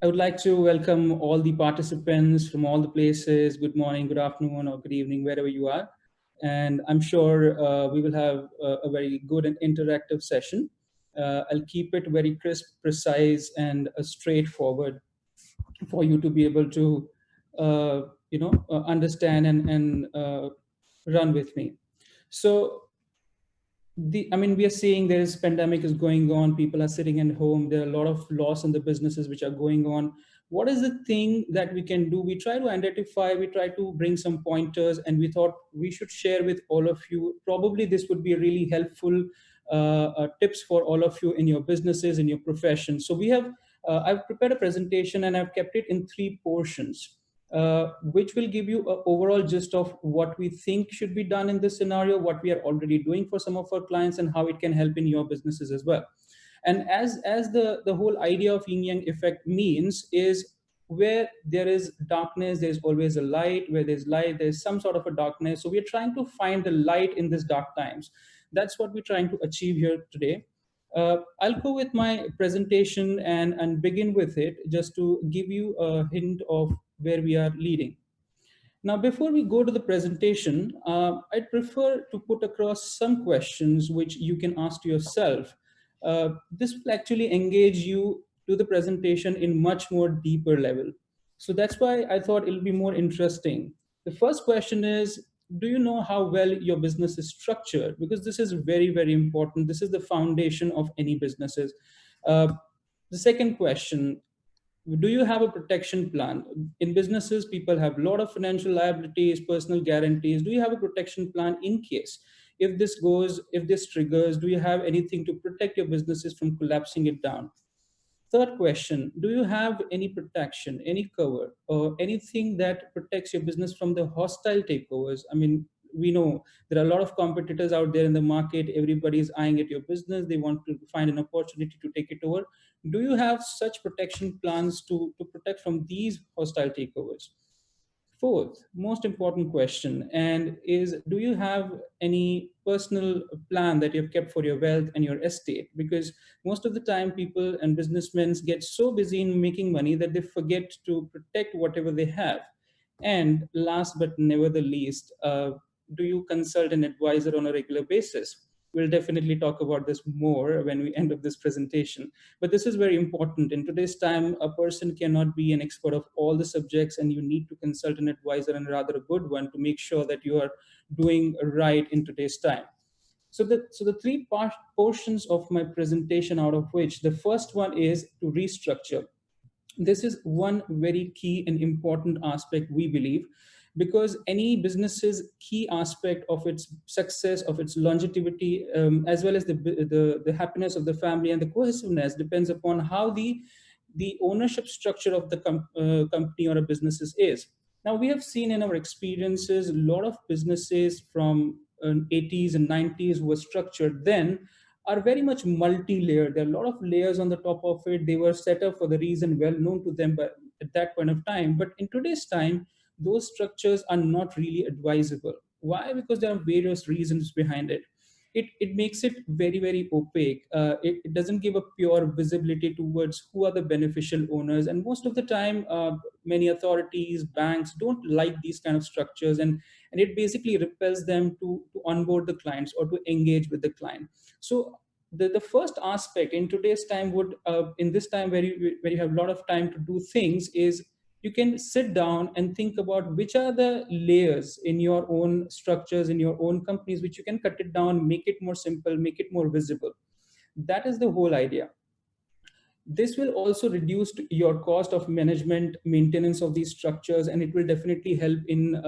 I would like to welcome all the participants from all the places. Good morning, good afternoon, or good evening, wherever you are. And I'm sure we will have a very good and interactive session. I'll keep it very crisp, precise, and straightforward for you to be able to, understand and run with me. So we are seeing there is pandemic is going on, people are sitting at home, there are a lot of loss in the businesses which are going on. What is the thing that we can do? We try to identify, we try to bring some pointers, and we thought we should share with all of you. Probably this would be a really helpful tips for all of you in your businesses, in your profession. So I've prepared a presentation and I've kept it in three portions, which will give you an overall gist of what we think should be done in this scenario, what we are already doing for some of our clients, and how it can help in your businesses as well. And as the whole idea of yin yang effect means is, where there is darkness, there's always a light. Where there's light, there's some sort of a darkness. So we're trying to find the light in these dark times. That's what we're trying to achieve here today. I'll go with my presentation and begin with it just to give you a hint of where we are leading. Now, before we go to the presentation, I'd prefer to put across some questions which you can ask to yourself. This will actually engage you to the presentation in much more deeper level. So that's why I thought it'll be more interesting. The first question is, do you know how well your business is structured? Because this is very, very important. This is the foundation of any businesses. Uh, the second question, do you have a protection plan? In businesses, people have a lot of financial liabilities, personal guarantees. Do you have a protection plan in case if this goes, if this triggers? Do you have anything to protect your businesses from collapsing it down? Third question, do you have any protection, any cover, or anything that protects your business from the hostile takeovers? I mean, we know there are a lot of competitors out there in the market. Everybody is eyeing at your business. They want to find an opportunity to take it over. Do you have such protection plans to protect from these hostile takeovers? Fourth, most important question, and is, do you have any personal plan that you've kept for your wealth and your estate? Because most of the time, people and businessmen get so busy in making money that they forget to protect whatever they have. And last but never the least, do you consult an advisor on a regular basis? We'll definitely talk about this more when we end up this presentation. But this is very important. In today's time, a person cannot be an expert of all the subjects, and you need to consult an advisor, and rather a good one, to make sure that you are doing right in today's time. So the three portions of my presentation, out of which the first one is to restructure. This is one very key and important aspect, we believe, because any business's key aspect of its success, of its longevity, as well as the happiness of the family and the cohesiveness, depends upon how the ownership structure of the company or a business is. Now, we have seen in our experiences a lot of businesses from 80s and 90s who were structured then are very much multi-layered. There are a lot of layers on the top of it. They were set up for the reason well known to them but at that point of time. But in today's time, those structures are not really advisable. Why? Because there are various reasons behind it. It makes it very, very opaque. It doesn't give a pure visibility towards who are the beneficial owners. And most of the time, many authorities, banks don't like these kind of structures. And it basically repels them to onboard the clients or to engage with the client. So the first aspect in today's time would, in this time where you have a lot of time to do things, is you can sit down and think about which are the layers in your own structures, in your own companies, which you can cut it down, make it more simple, make it more visible. That is the whole idea. This will also reduce your cost of management, maintenance of these structures, and it will definitely help in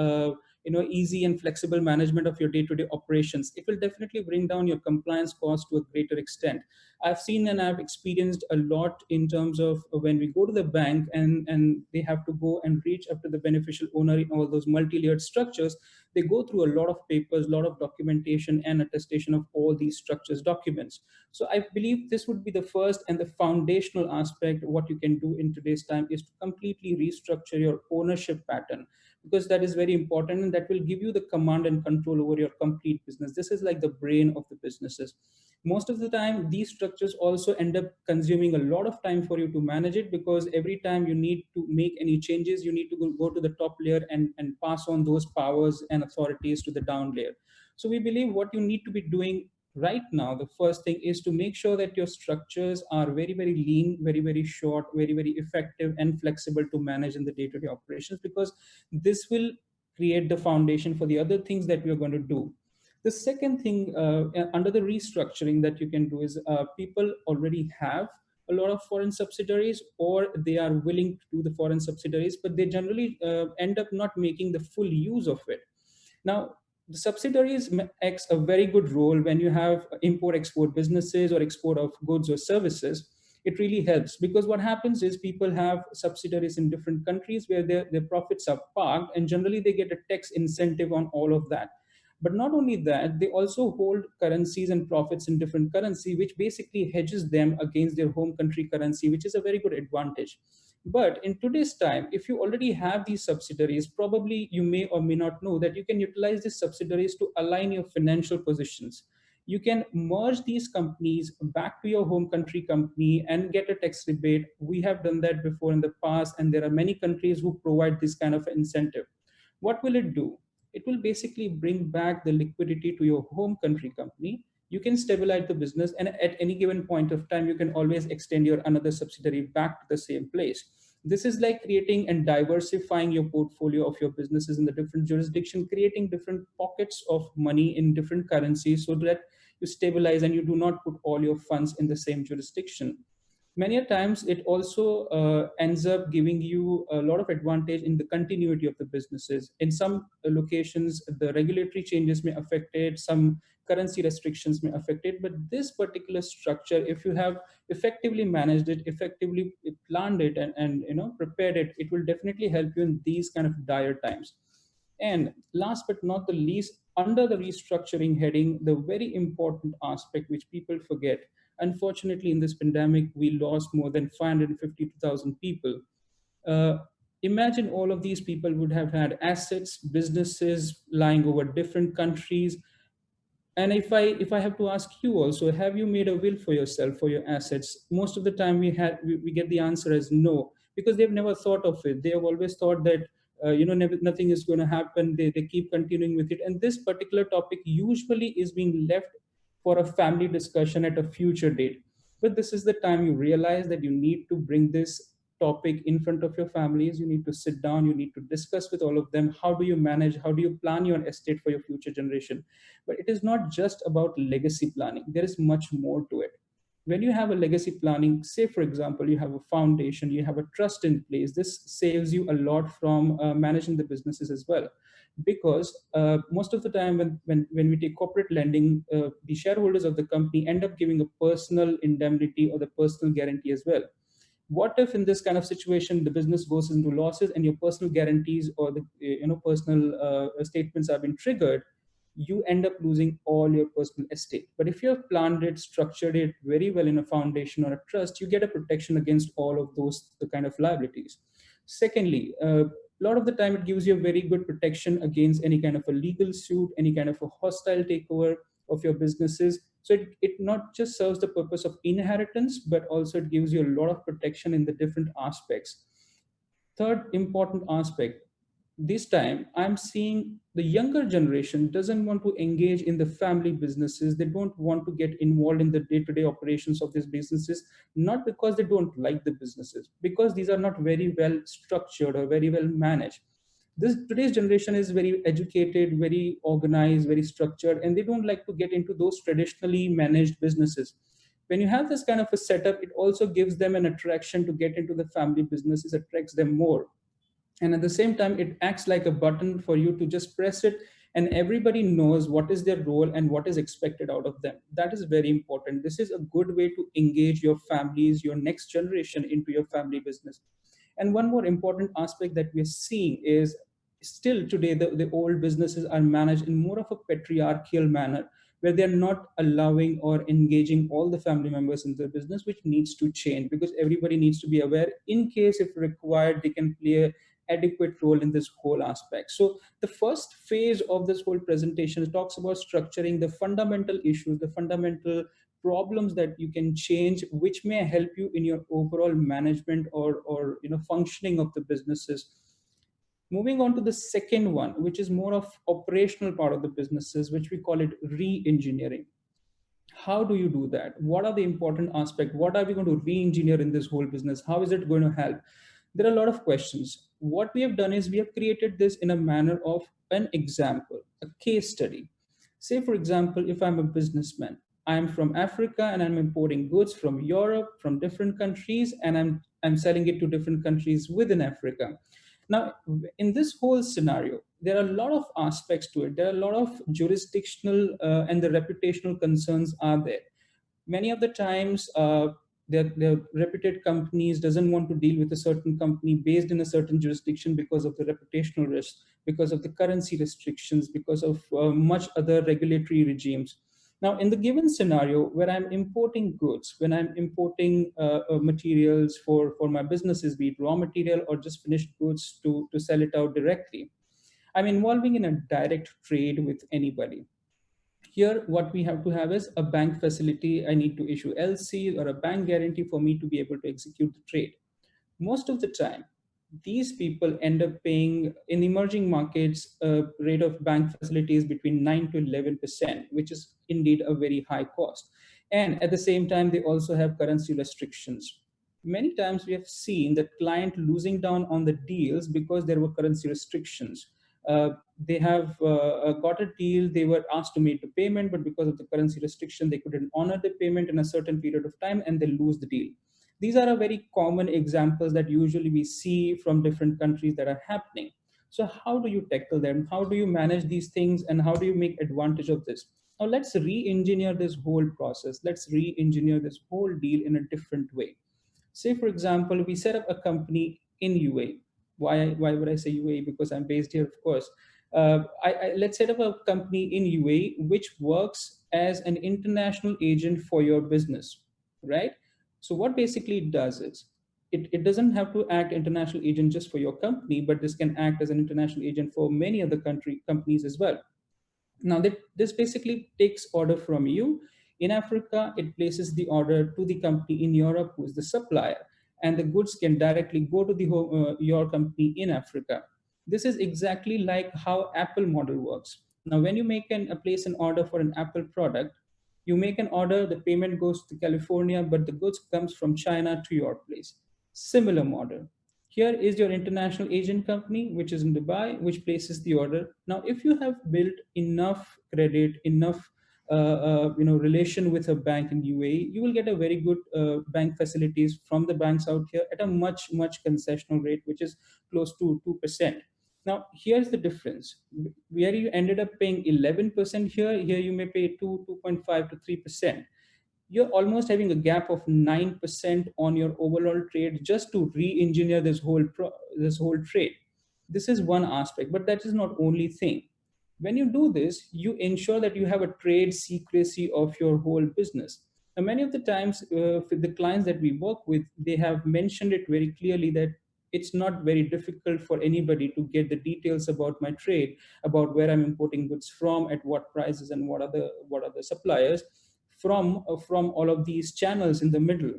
easy and flexible management of your day-to-day operations. It will definitely bring down your compliance cost to a greater extent. I've seen and I've experienced a lot in terms of when we go to the bank and they have to go and reach up to the beneficial owner in all those multi-layered structures. They go through a lot of papers, a lot of documentation and attestation of all these structures documents. So I believe this would be the first and the foundational aspect. What you can do in today's time is to completely restructure your ownership pattern, because that is very important, and that will give you the command and control over your complete business. This is like the brain of the businesses. Most of the time these structures also end up consuming a lot of time for you to manage it, because every time you need to make any changes, you need to go to the top layer and pass on those powers and authorities to the down layer. So we believe what you need to be doing right now, the first thing is to make sure that your structures are very, very lean, very, very short, very, very effective and flexible to manage in the day-to-day operations, because this will create the foundation for the other things that we are going to do. The second thing under the restructuring that you can do is people already have a lot of foreign subsidiaries, or they are willing to do the foreign subsidiaries, but they generally end up not making the full use of it. Now, the subsidiaries acts a very good role when you have import export businesses or export of goods or services. It really helps, because what happens is people have subsidiaries in different countries where their profits are parked, and generally they get a tax incentive on all of that. But not only that, they also hold currencies and profits in different currency, which basically hedges them against their home country currency, which is a very good advantage. But in today's time, if you already have these subsidiaries, probably you may or may not know that you can utilize these subsidiaries to align your financial positions. You can merge these companies back to your home country company and get a tax rebate. We have done that before in the past, and there are many countries who provide this kind of incentive. What will it do? It will basically bring back the liquidity to your home country company. You can stabilize the business, and at any given point of time, you can always extend your another subsidiary back to the same place. This is like creating and diversifying your portfolio of your businesses in the different jurisdiction, creating different pockets of money in different currencies, so that you stabilize and you do not put all your funds in the same jurisdiction. Many a times it also ends up giving you a lot of advantage in the continuity of the businesses. In some locations the regulatory changes may affect it, some currency restrictions may affect it, but this particular structure, if you have effectively managed it, effectively planned it, and prepared it, it will definitely help you in these kind of dire times. And last but not the least, under the restructuring heading, the very important aspect which people forget, unfortunately, in this pandemic, we lost more than 552,000 people. Uh, Imagine all of these people would have had assets, businesses lying over different countries. And if I have to ask you also, have you made a will for yourself for your assets? Most of the time we get the answer as no, because they've never thought of it. They have always thought that never, nothing is going to happen. They keep continuing with it, and this particular topic usually is being left for a family discussion at a future date. But this is the time you realize that you need to bring this topic in front of your families. You need to sit down, you need to discuss with all of them, how do you manage, how do you plan your estate for your future generation. But it is not just about legacy planning, there is much more to it. When you have a legacy planning, say for example you have a foundation, you have a trust in place, this saves you a lot from managing the businesses as well. Because most of the time when we take corporate lending, the shareholders of the company end up giving a personal indemnity or the personal guarantee as well. What if in this kind of situation the business goes into losses and your personal guarantees or the personal statements have been triggered? You end up losing all your personal estate. But if you have planned it, structured it very well in a foundation or a trust, you get a protection against all of those the kind of liabilities. Secondly, a lot of the time it gives you a very good protection against any kind of a legal suit, any kind of a hostile takeover of your businesses. So it not just serves the purpose of inheritance, but also it gives you a lot of protection in the different aspects. Third important aspect, this time I'm seeing the younger generation doesn't want to engage in the family businesses. They don't want to get involved in the day-to-day operations of these businesses, not because they don't like the businesses, because these are not very well structured or very well managed. This today's generation is very educated, very organized, very structured, and they don't like to get into those traditionally managed businesses. When you have this kind of a setup, it also gives them an attraction to get into the family businesses, attracts them more. And at the same time it acts like a button for you to just press it, and everybody knows what is their role and what is expected out of them. That is very important. This is a good way to engage your families, your next generation into your family business. And one more important aspect that we're seeing is still today the old businesses are managed in more of a patriarchal manner, where they're not allowing or engaging all the family members in the business, which needs to change, because everybody needs to be aware. In case if required, they can play a adequate role in this whole aspect. So the first phase of this whole presentation talks about structuring the fundamental issues, the fundamental problems that you can change, which may help you in your overall management or functioning of the businesses. Moving on to the second one, which is more of operational part of the businesses, which we call it re-engineering. How do you do that? What are the important aspects? What are we going to re-engineer in this whole business? How is it going to help? There are a lot of questions. What we have done is we have created this in a manner of an example, a case study. Say, for example, if I'm a businessman, I'm from Africa and I'm importing goods from Europe, from different countries, and I'm selling it to different countries within Africa. Now, in this whole scenario, there are a lot of aspects to it. There are a lot of jurisdictional and the reputational concerns are there. Many of the times, the reputed companies doesn't want to deal with a certain company based in a certain jurisdiction because of the reputational risk, because of the currency restrictions, because of much other regulatory regimes. Now, in the given scenario where I'm importing goods, when I'm importing materials for my businesses, be it raw material or just finished goods to sell it out directly, I'm involving in a direct trade with anybody. Here, what we have to have is a bank facility. I need to issue LC or a bank guarantee for me to be able to execute the trade. Most of the time, these people end up paying in emerging markets a rate of bank facilities between 9 to 11%, which is indeed a very high cost. And at the same time, they also have currency restrictions. Many times we have seen the client losing down on the deals because there were currency restrictions. They have got a deal, they were asked to make the payment, but because of the currency restriction, they couldn't honor the payment in a certain period of time and they lose the deal. These are a very common examples that usually we see from different countries that are happening. So how do you tackle them? How do you manage these things and how do you make advantage of this? Now let's re-engineer this whole process. Let's re-engineer this whole deal in a different way. Say, for example, we set up a company in UAE. Why would I say UAE? Because I'm based here, of course. Let's set up a company in UAE which works as an international agent for your business, right? So what basically it does is it doesn't have to act international agent just for your company, but this can act as an international agent for many other companies as well. Now, this basically takes order from you. In Africa, it places the order to the company in Europe, who is the supplier, and the goods can directly go to your company in Africa. This is exactly like how Apple model works. Now, when you make place an order for an Apple product, you make an order, the payment goes to California, but the goods comes from China to your place. Similar model. Here is your international agent company, which is in Dubai, which places the order. Now, if you have built enough credit, enough relation with a bank in UAE, you will get a very good bank facilities from the banks out here at a much concessional rate, which is close to 2%. Now, here's the difference. Where you ended up paying 11% here you may pay 2.5 to 3%. You're almost having a gap of 9% on your overall trade just to re-engineer this whole trade. This is one aspect, but that is not only thing. When you do this, you ensure that you have a trade secrecy of your whole business. Now, many of the times, for the clients that we work with, they have mentioned it very clearly that it's not very difficult for anybody to get the details about my trade, about where I'm importing goods from, at what prices, and what are the suppliers from all of these channels in the middle.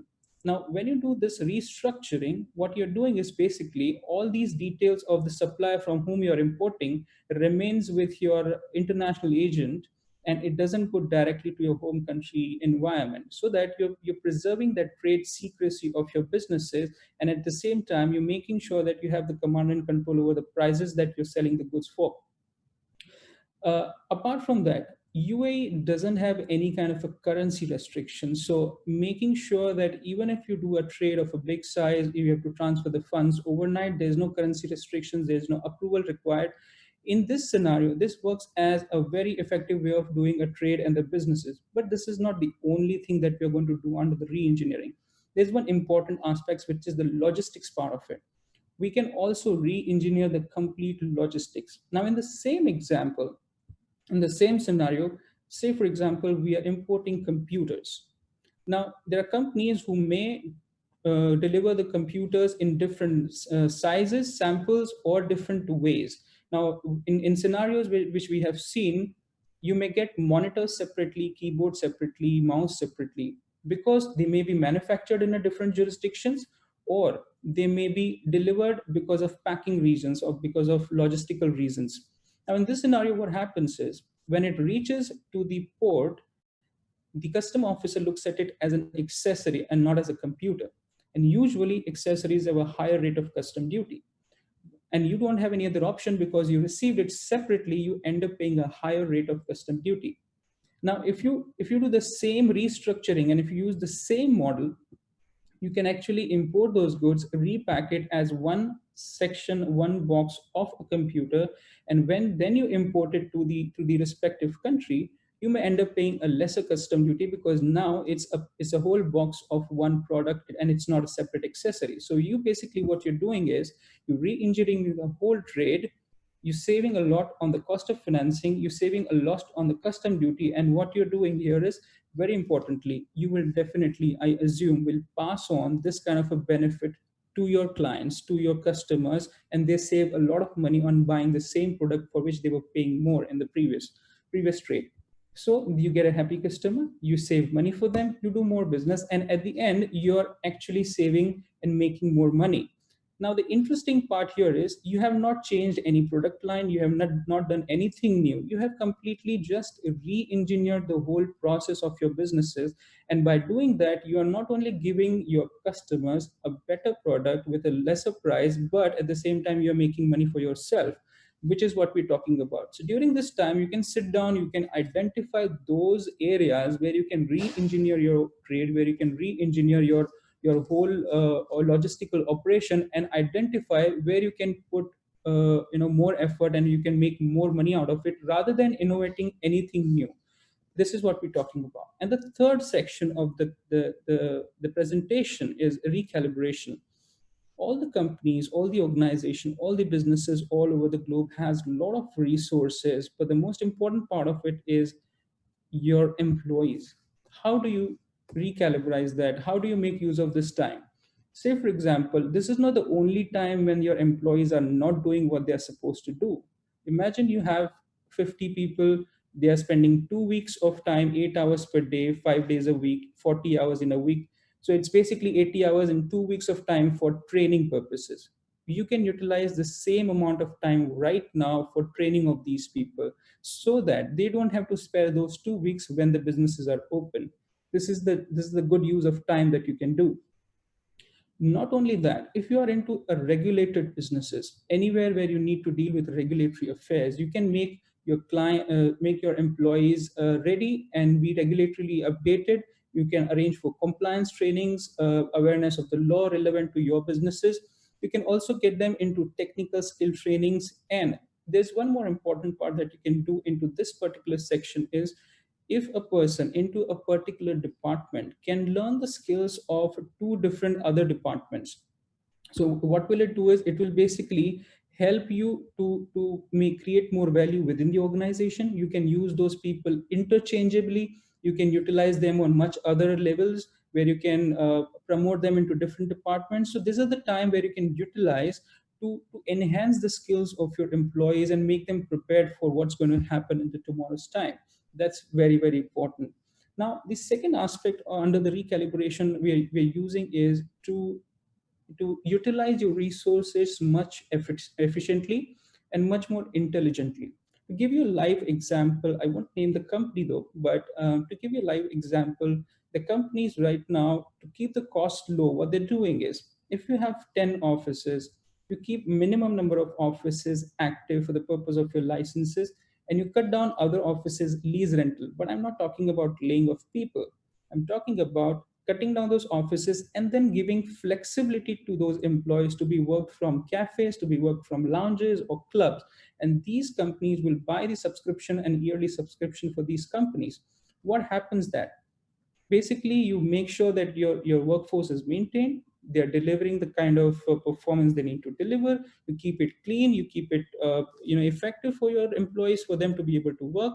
Now, when you do this restructuring, what you're doing is basically all these details of the supplier from whom you're importing remains with your international agent, and it doesn't go directly to your home country environment, so that you're preserving that trade secrecy of your businesses, and at the same time you're making sure that you have the command and control over the prices that you're selling the goods for. Apart from that, UAE doesn't have any kind of a currency restriction. So making sure that even if you do a trade of a big size, you have to transfer the funds overnight, there's no currency restrictions, there's no approval required. In this scenario, this works as a very effective way of doing a trade and the businesses. But this is not the only thing that we're going to do under the re-engineering. There's one important aspect, which is the logistics part of it. We can also re-engineer the complete logistics. Now, in the same example, in the same scenario, say for example, we are importing computers. Now, there are companies who may deliver the computers in different sizes, samples, or different ways. Now, in scenarios which we have seen, You may get monitors separately, keyboard separately, mouse separately, because they may be manufactured in a different jurisdictions, or they may be delivered because of packing reasons or because of logistical reasons. Now, in this scenario, what happens is when it reaches to the port, the custom officer looks at it as an accessory and not as a computer. And usually, accessories have a higher rate of custom duty. And you don't have any other option because you received it separately, you end up paying a higher rate of custom duty. Now, if you do the same restructuring and if you use the same model, you can actually import those goods, repack it as one section, one box of a computer, and when then you import it to the respective country, you may end up paying a lesser custom duty because now it's a whole box of one product and it's not a separate accessory. So you basically what you're doing is you're re-engineering the whole trade. You're saving a lot on the cost of financing, you're saving a lot on the custom duty, and what you're doing here is, very importantly, you will definitely, I assume, will pass on this kind of a benefit to your clients, to your customers, and they save a lot of money on buying the same product for which they were paying more in the previous trade. So you get a happy customer, you save money for them, you do more business, and at the end, you're actually saving and making more money. Now, the interesting part here is you have not changed any product line, you have not done anything new. You have completely just re engineered the whole process of your businesses. And by doing that, you are not only giving your customers a better product with a lesser price, but at the same time, you're making money for yourself, which is what we're talking about. So during this time, you can sit down, you can identify those areas where you can re engineer your trade, where you can re engineer your whole or logistical operation, and identify where you can put more effort and you can make more money out of it rather than innovating anything new. This is what we're talking about. And the third section of the presentation is recalibration. All the companies, all the organization, all the businesses all over the globe has a lot of resources, but the most important part of it is your employees. How do you recalibrate that? How do you make use of this time? Say, for example, this is not the only time when your employees are not doing what they're supposed to do. Imagine you have 50 people, they are spending 2 weeks of time, 8 hours per day, 5 days a week, 40 hours in a week. So it's basically 80 hours in 2 weeks of time for training purposes. You can utilize the same amount of time right now for training of these people so that they don't have to spare those 2 weeks when the businesses are open. This is the good use of time that you can do. Not only that, if you are into a regulated businesses, anywhere where you need to deal with regulatory affairs, you can make your make your employees ready and be regulatorily updated. You can arrange for compliance trainings, awareness of the law relevant to your businesses. You can also get them into technical skill trainings. And there's one more important part that you can do into this particular section is, if a person into a particular department can learn the skills of two different other departments, so what will it do is it will basically help you to make create more value within the organization. You can use those people interchangeably, you can utilize them on much other levels where you can promote them into different departments. So this is the time where you can utilize to enhance the skills of your employees and make them prepared for what's going to happen in the tomorrow's time. That's very, very important. Now, the second aspect under the recalibration we're using is to utilize your resources much efficiently and much more intelligently. To give you a live example, I won't name the company though, but to give you a live example, the companies right now, to keep the cost low, what they're doing is, if you have 10 offices, you keep minimum number of offices active for the purpose of your licenses, and you cut down other offices lease rental. But I'm not talking about laying off people. I'm talking about cutting down those offices and then giving flexibility to those employees to be worked from cafes, to be worked from lounges or clubs. And these companies will buy the subscription and yearly subscription for these companies. What happens that basically you make sure that your workforce is maintained, they're delivering the kind of performance they need to deliver, you keep it clean, you keep it effective for your employees for them to be able to work.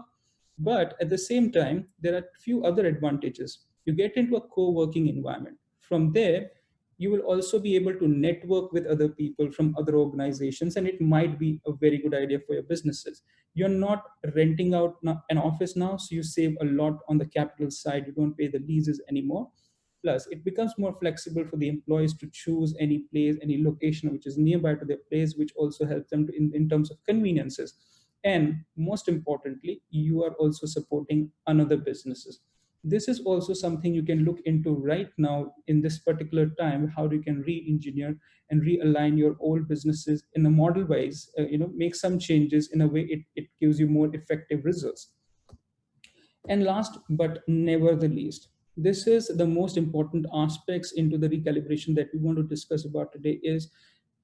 But at the same time, there are few other advantages. You get into a co-working environment. From there, you will also be able to network with other people from other organizations, and it might be a very good idea for your businesses. You're not renting out an office now, so you save a lot on the capital side. You don't pay the leases anymore. Plus, it becomes more flexible for the employees to choose any place, any location which is nearby to their place, which also helps them to, in terms of conveniences. And most importantly, you are also supporting another businesses. This is also something you can look into right now in this particular time, how you can re-engineer and realign your old businesses in a model wise, make some changes in a way it gives you more effective results. And last but never the least, this is the most important aspects into the recalibration that we want to discuss about today is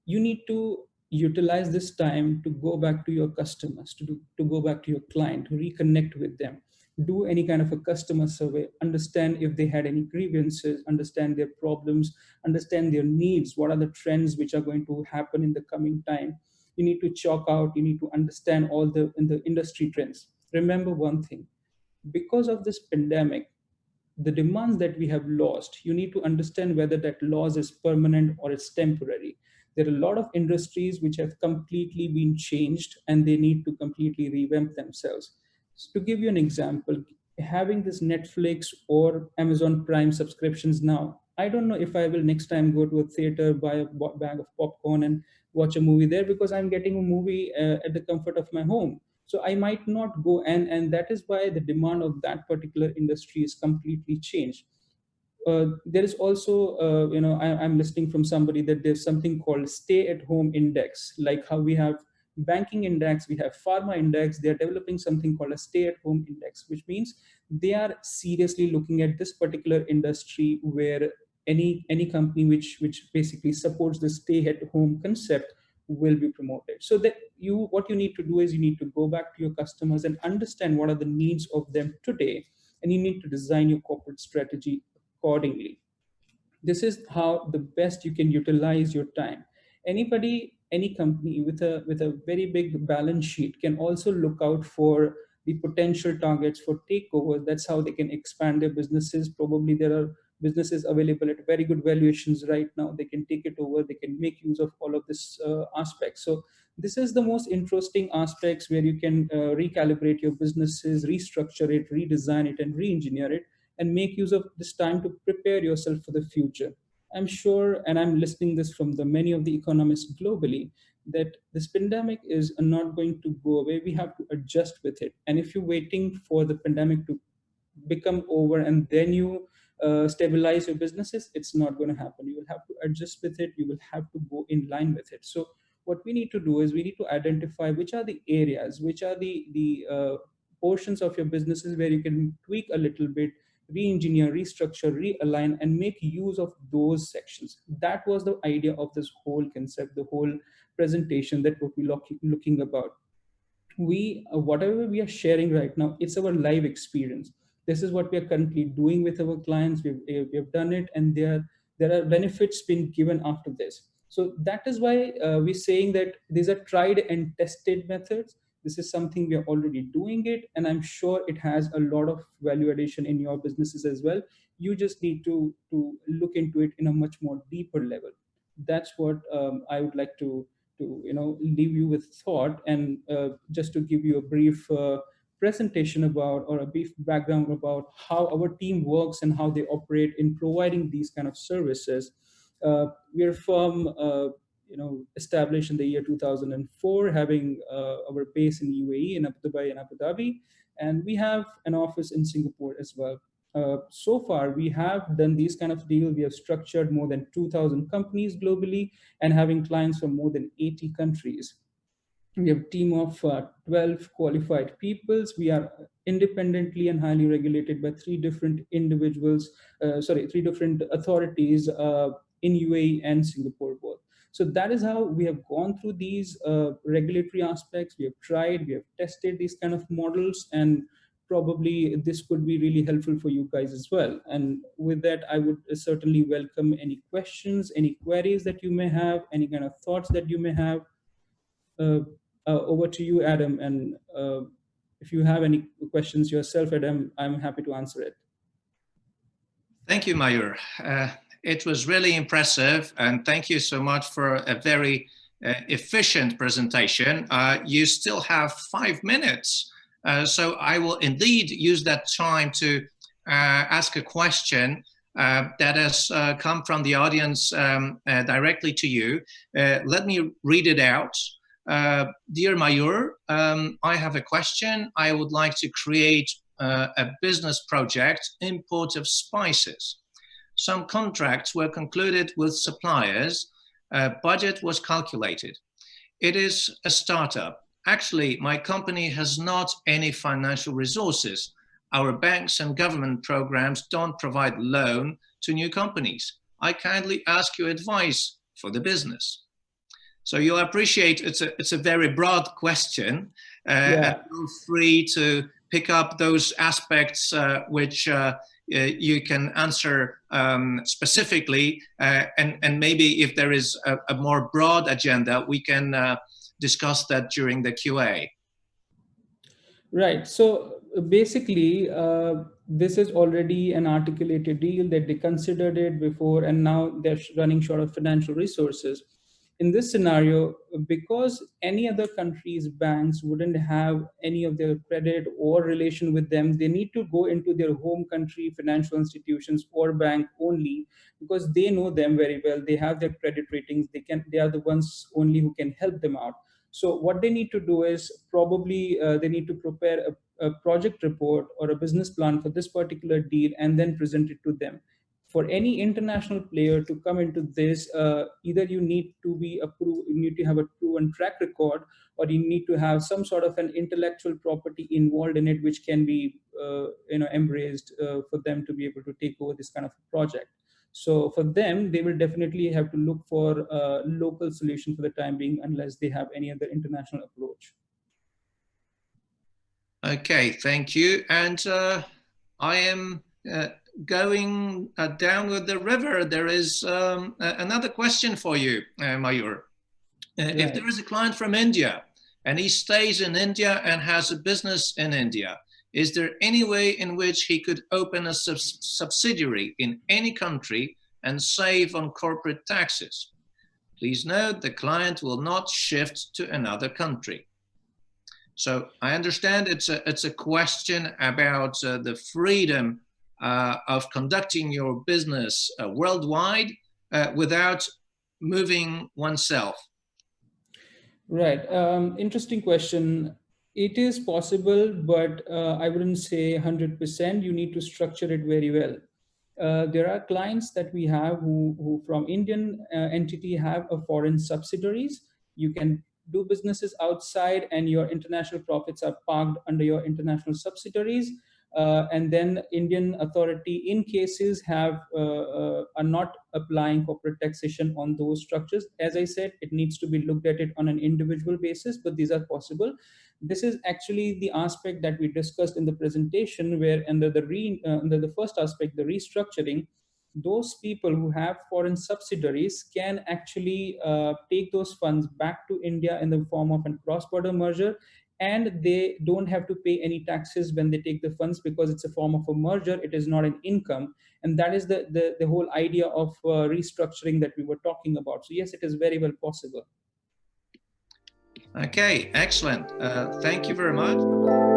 you need to utilize this time to go back to your customers, to go back to your client, to reconnect with them, do any kind of a customer survey, understand if they had any grievances, understand their problems, understand their needs, what are the trends which are going to happen in the coming time. You need to chalk out, you need to understand all the in the industry trends. Remember one thing, because of this pandemic, the demands that we have lost, you need to understand whether that loss is permanent or it's temporary. There are a lot of industries which have completely been changed and they need to completely revamp themselves. So to give you an example, having this Netflix or Amazon Prime subscriptions now, I don't know if I will next time go to a theater, buy a bag of popcorn and watch a movie there, because I'm getting a movie at the comfort of my home. So I might not go, and that is why the demand of that particular industry is completely changed. There is also, I'm listening from somebody that there's something called stay at home index, like how we have banking index, we have pharma index. They're developing something called a stay at home index, which means they are seriously looking at this particular industry where any company which basically supports the stay at home concept will be promoted. So that you what you need to do is you need to go back to your customers and understand what are the needs of them today, and you need to design your corporate strategy accordingly. This is how the best you can utilize your time. Anybody, any company with a very big balance sheet can also look out for the potential targets for takeover. That's how they can expand their businesses. Probably there are businesses available at very good valuations right now. They can take it over, they can make use of all of this aspects. So this is the most interesting aspects where you can recalibrate your businesses, restructure it, redesign it, and re-engineer it, and make use of this time to prepare yourself for the future. I'm sure, and I'm listening this from the many of the economists globally, that this pandemic is not going to go away. We have to adjust with it. And if you're waiting for the pandemic to become over and then you stabilize your businesses, it's not going to happen. You will have to adjust with it. You will have to go in line with it. So what we need to do is we need to identify which are the areas, which are the portions of your businesses where you can tweak a little bit, re-engineer, restructure, realign, and make use of those sections. That was the idea of this whole concept, the whole presentation that we'll be looking about. We whatever we are sharing right now, it's our live experience. This is what we are currently doing with our clients. We've done it, and there are benefits being given after this. So that is why we're saying that these are tried and tested methods. This is something we are already doing it, and I'm sure it has a lot of value addition in your businesses as well. You just need to look into it in a much more deeper level. That's what I would like to leave you with thought, and just to give you a brief presentation about, or a brief background about how our team works and how they operate in providing these kind of services. We're from established in the year 2004, having our base in UAE, in Dubai and Abu Dhabi, and we have an office in Singapore as well. So far, we have done these kind of deals. We have structured more than 2,000 companies globally and having clients from more than 80 countries. We have a team of 12 qualified peoples. We are independently and highly regulated by three different authorities in UAE and Singapore both. So that is how we have gone through these regulatory aspects. We have tried, we have tested these kind of models, and probably this could be really helpful for you guys as well. And with that, I would certainly welcome any questions, any queries that you may have, any kind of thoughts that you may have. uh, Over to you, Adam. And if you have any questions yourself, Adam, I'm happy to answer it. Thank you, Mayur. It was really impressive, and thank you so much for a very efficient presentation. You still have 5 minutes. So I will indeed use that time to ask a question that has come from the audience directly to you. Let me read it out. Dear Mayur, I have a question. I would like to create a business project, import of spices. Some contracts were concluded with suppliers. Budget was calculated. It is a startup. Actually, my company has not any financial resources. Our banks and government programs don't provide loan to new companies. I kindly ask your advice for the business. So you'll appreciate it's a very broad question, and feel free to pick up those aspects which you can answer specifically, and maybe if there is a more broad agenda, we can discuss that during the QA. Right. So basically, this is already an articulated deal that they considered it before, and now they're running short of financial resources. In this scenario, because any other country's banks wouldn't have any of their credit or relation with them, they need to go into their home country financial institutions or bank only, because they know them very well. They have their credit ratings. They are the ones only who can help them out. So what they need to do is probably they need to prepare a project report or a business plan for this particular deal and then present it to them. For any international player to come into this, either you need to be approved, you need to have a proven track record, or you need to have some sort of an intellectual property involved in it, which can be embraced for them to be able to take over this kind of a project. So for them, they will definitely have to look for a local solution for the time being, unless they have any other international approach. Okay, thank you. And I am going down with the river. There is another question for you, Mayur. Right. If there is a client from India and he stays in India and has a business in India, is there any way in which he could open a subsidiary in any country and save on corporate taxes? Please note the client will not shift to another country. So I understand it's a question about the freedom of conducting your business worldwide without moving oneself. Right. Interesting question. It is possible, but I wouldn't say 100%. You need to structure it very well. There are clients that we have who from Indian entity have a foreign subsidiaries. You can do businesses outside, and your international profits are parked under your international subsidiaries. And then Indian authority, in cases, are not applying corporate taxation on those structures. As I said, it needs to be looked at it on an individual basis, but these are possible. This is actually the aspect that we discussed in the presentation, where under the first aspect, the restructuring, those people who have foreign subsidiaries can actually take those funds back to India in the form of a cross-border merger, and they don't have to pay any taxes when they take the funds, because it's a form of a merger. It is not an income, and that is the whole idea of restructuring that we were talking about. So yes, it is very well possible. Okay, excellent. Thank you very much.